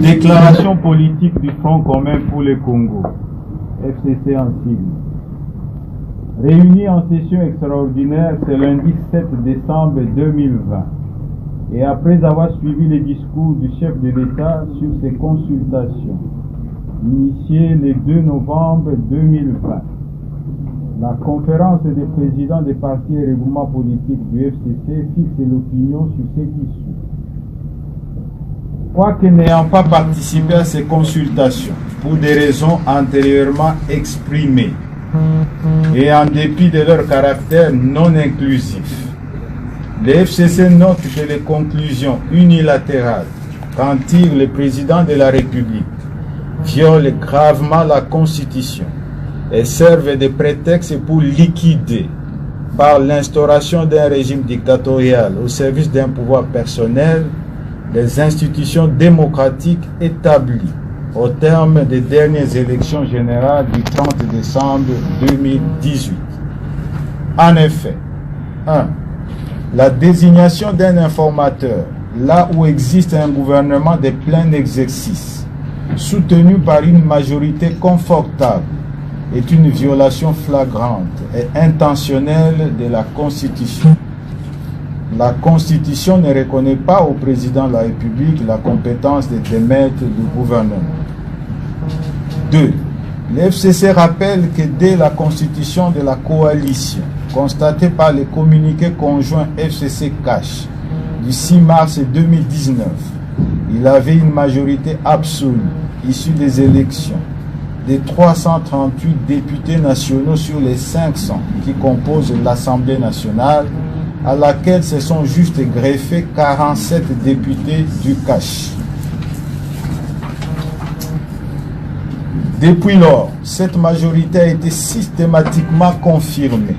Déclaration politique du Front commun pour le Congo, FCC en sigle. Réunis en session extraordinaire ce lundi 7 décembre 2020, et après avoir suivi les discours du chef de l'État sur ses consultations, initiées le 2 novembre 2020, la conférence des présidents des partis et regroupements politiques du FCC fixe l'opinion sur ce qui suit. Quoique n'ayant pas participé à ces consultations pour des raisons antérieurement exprimées et en dépit de leur caractère non inclusif, le FCC note que les conclusions unilatérales qu'en tire le président de la République violent gravement la Constitution et servent de prétexte pour liquider, par l'instauration d'un régime dictatorial au service d'un pouvoir personnel, les institutions démocratiques établies au terme des dernières élections générales du 30 décembre 2018. En effet, 1. La désignation d'un informateur là où existe un gouvernement de plein exercice, soutenu par une majorité confortable, est une violation flagrante et intentionnelle de la Constitution. La Constitution ne reconnaît pas au président de la République la compétence de démettre du gouvernement. 2. Le FCC rappelle que dès la constitution de la coalition, constatée par le communiqué conjoint FCC-CACH du 6 mars 2019, il avait une majorité absolue issue des élections de 338 députés nationaux sur les 500 qui composent l'Assemblée nationale, à laquelle se sont juste greffés 47 députés du CACH. Depuis lors, cette majorité a été systématiquement confirmée,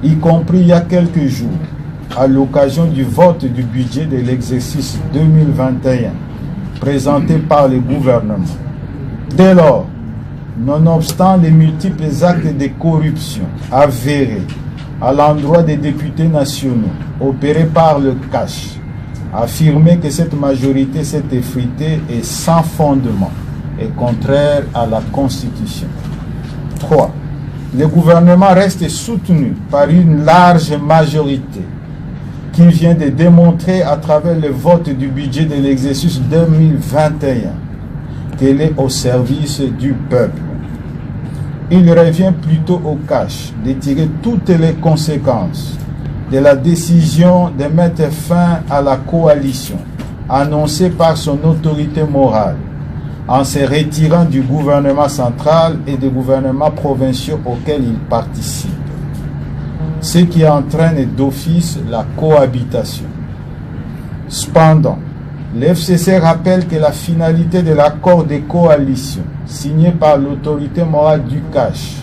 y compris il y a quelques jours, à l'occasion du vote du budget de l'exercice 2021, présenté par le gouvernement. Dès lors, nonobstant les multiples actes de corruption avérés à l'endroit des députés nationaux opérés par le CACH, affirmer que cette majorité s'est effritée est sans fondement et contraire à la Constitution. 3. Le gouvernement reste soutenu par une large majorité qui vient de démontrer à travers le vote du budget de l'exercice 2021 qu'elle est au service du peuple. Il revient plutôt au CACH de tirer toutes les conséquences de la décision de mettre fin à la coalition annoncée par son autorité morale en se retirant du gouvernement central et des gouvernements provinciaux auxquels il participe, ce qui entraîne d'office la cohabitation. Cependant, le FCC rappelle que la finalité de l'accord de coalition signé par l'autorité morale du CACH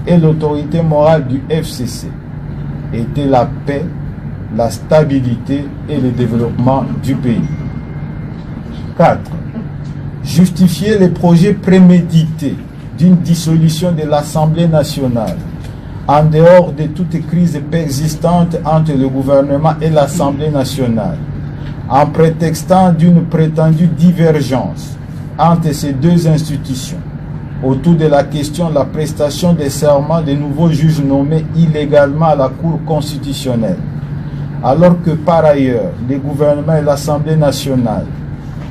et l'autorité morale du FCC était la paix, la stabilité et le développement du pays. 4. Justifier les projets prémédités d'une dissolution de l'Assemblée nationale en dehors de toute crise persistante entre le gouvernement et l'Assemblée nationale, en prétextant d'une prétendue divergence entre ces deux institutions autour de la question de la prestation des serments des nouveaux juges nommés illégalement à la Cour constitutionnelle, alors que par ailleurs le gouvernement et l'Assemblée nationale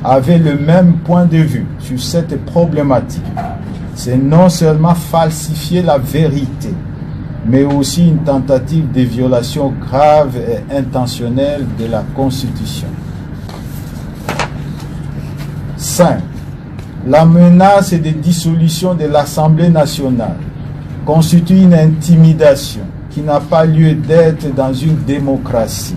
avaient le même point de vue sur cette problématique. C'est non seulement falsifier la vérité, mais aussi une tentative de violation grave et intentionnelle de la Constitution. 5. La menace de dissolution de l'Assemblée nationale constitue une intimidation qui n'a pas lieu d'être dans une démocratie,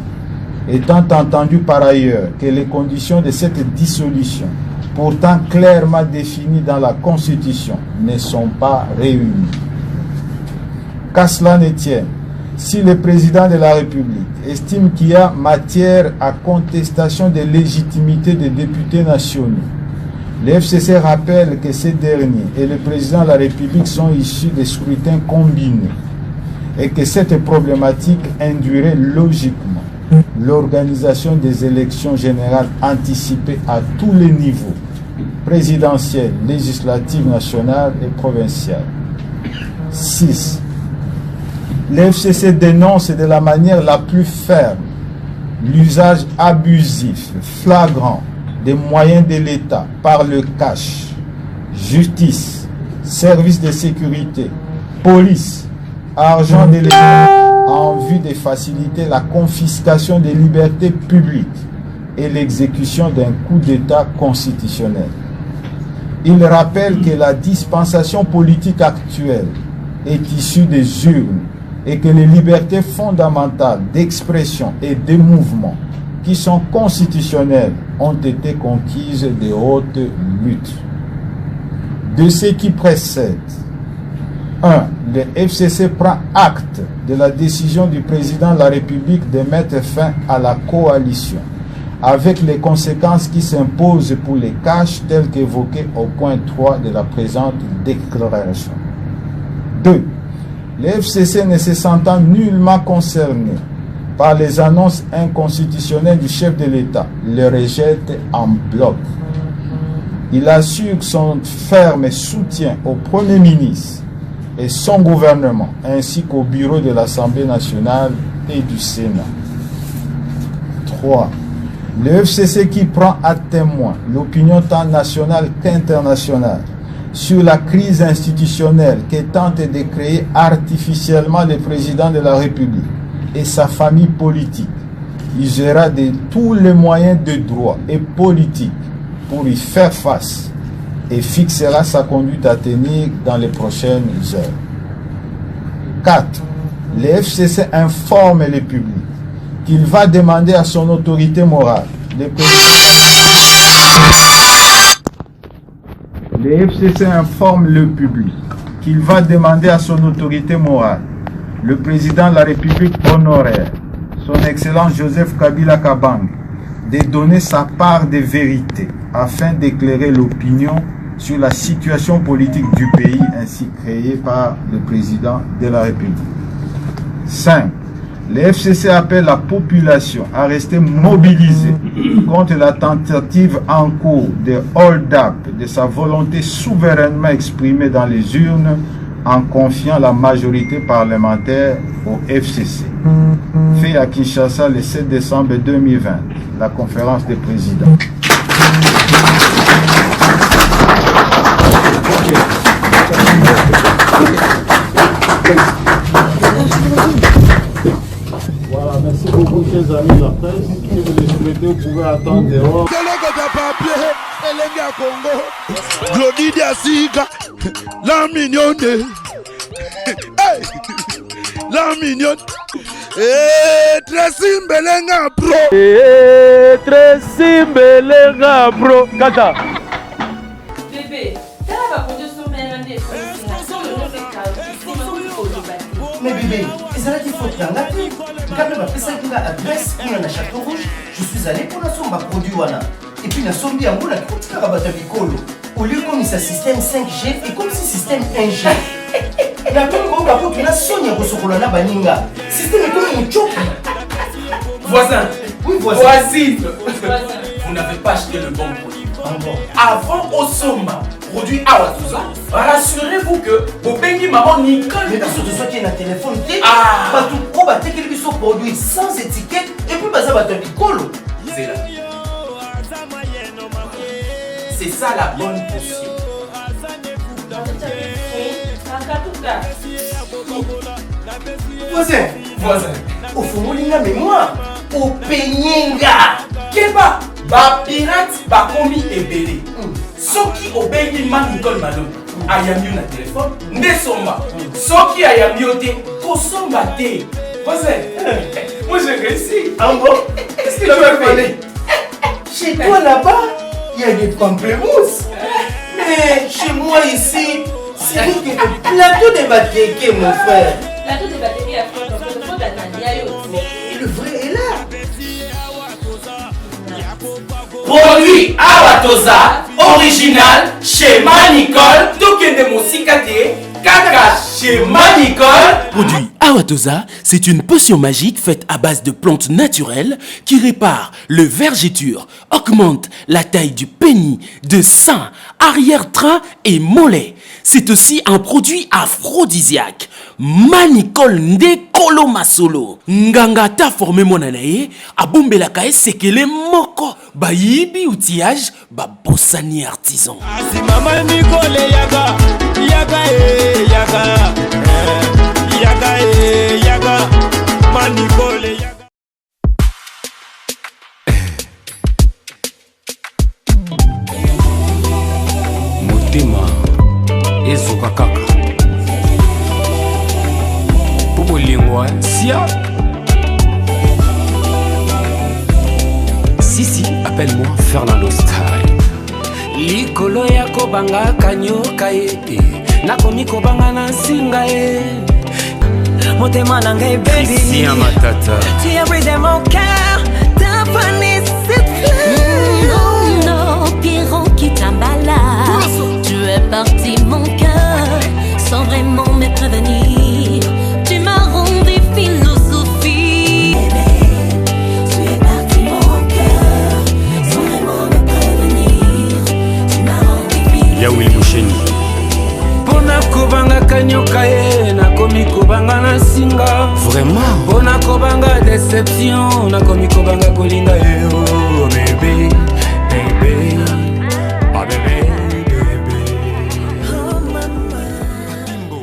étant entendu par ailleurs que les conditions de cette dissolution, pourtant clairement définies dans la Constitution, ne sont pas réunies. Qu'à cela ne tienne, si le président de la République estime qu'il y a matière à contestation de légitimité des députés nationaux, le FCC rappelle que ces derniers et le président de la République sont issus des scrutins combinés et que cette problématique induirait logiquement l'organisation des élections générales anticipées à tous les niveaux, présidentielles, législatives, nationales et provinciales. 6. Le FCC dénonce de la manière la plus ferme l'usage abusif, flagrant des moyens de l'État par le cash, justice, services de sécurité, police, argent de l'État en vue de faciliter la confiscation des libertés publiques et l'exécution d'un coup d'État constitutionnel. Il rappelle que la dispensation politique actuelle est issue des urnes et que les libertés fondamentales d'expression et de mouvement qui sont constitutionnelles ont été conquises de haute lutte. De ce qui précède, 1. Le FCC prend acte de la décision du président de la République de mettre fin à la coalition, avec les conséquences qui s'imposent pour les caches telles qu'évoquées au point 3 de la présente déclaration. 2. Le FCC ne se sentant nullement concerné par les annonces inconstitutionnelles du chef de l'État, le rejette en bloc. Il assure son ferme soutien au Premier ministre et son gouvernement, ainsi qu'au bureau de l'Assemblée nationale et du Sénat. 3. Le FCC qui prend à témoin l'opinion tant nationale qu'internationale sur la crise institutionnelle que tente de créer artificiellement le président de la République et sa famille politique, usera de tous les moyens de droit et politique pour y faire face et fixera sa conduite à tenir dans les prochaines heures. 4. Le FCC informe le public qu'il va demander à son autorité morale, le FCC informe le public qu'il va demander à son autorité morale, le président de la République honoraire, son Excellence Joseph Kabila Kabange, de donner sa part de vérité afin d'éclairer l'opinion sur la situation politique du pays ainsi créée par le président de la République. 5. Le FCC appelle la population à rester mobilisée contre la tentative en cours de hold-up de sa volonté souverainement exprimée dans les urnes en confiant la majorité parlementaire au FCC. Fait à Kinshasa le 7 décembre 2020, la conférence des présidents. Voilà, merci beaucoup, chers amis de la presse. Si vous le souhaitez, vous pouvez attendre dehors. Glodidia Sika, la mignonne, la mignonne, Tracy Mbelenga bro, Tracy Mbelenga bro, kata. Bébé, t'as la production mais bébé, ils allaient dire faut que quand même après ça, il y a adresse pour la château rouge. Je suis allé pour la sombre produit voilà. Et puis la sombre bien bon la petite carabata bicolo. Au lieu comme ça système 5G et comme si système 1G. La même gros par contre la Sonia Rosokolana Baninga. Système est comme une choc. Voisin. Oui voisin. Voisine. Vous n'avez pas acheté le bon produit. Avant au Somba, produit Awatuza, rassurez-vous que vos bénis maman Nicole. Mais parce que ce soit qui est un téléphone, ah, tout on va take les produits sans étiquette et puis ça va te bicolo. C'est là. C'est ça la bonne potion. Voisin. Voisin. Au fond, mais moi, au peigninga. Keba, ba pirate, ba komi ebele. Soki obengi ma Nicole Malou, ayami na téléphone, nde somba. Soki ayami ote, ko somba te. Voisin, moi j'ai réussi. Ah bon? Qu'est-ce que tu veux faire? Chez toi là-bas, il y a des pamplemousses. Mais chez moi ici, c'est le plateau de Batéké, mon frère. Plateau de Batéké à France, donc le fond d'Anania. Et le vrai est là. Produit Awatoza, original chez Ma Nicole, Tokende Mosikate, Kaka chez Ma Nicole. produit Awatosa, c'est une potion magique faite à base de plantes naturelles qui répare le vergeture, augmente la taille du pénis, de sein, arrière-train et mollet. C'est aussi un produit aphrodisiaque. Manicol Ndekolo Masolo. Nganga ta formé monanaye, abombela kae sekele moko. Bayibi outillage, babosani artisan. Si maman Nicole yaga, yaga yaga, yaga yaga, Manicole yaga. Motema ezoka kaka. Lingua, sia. Sisi, appelle-moi Fernando Style. Likolo ya kobanga kanyoka ye. Nakomi kobanga na singa ye. Motema nanga baby. Sia matata. Tu as brisé mon cœur. T'as fané cette fleur. Non, non, Pierrot qui t'emballa. Tu es parti mon cœur sans vraiment me prévenir. Tu m'as rendu philosophie. Bébé, tu es parti mon cœur sans vraiment me prévenir. Tu m'as rendu philosophie. Yawil Moucheni. Pona kobanga kanyoka ye, nakomi kobanga na singa. Vraiment? Pona kobanga déception, nakomi kobanga kolinga ye. Oh bébé,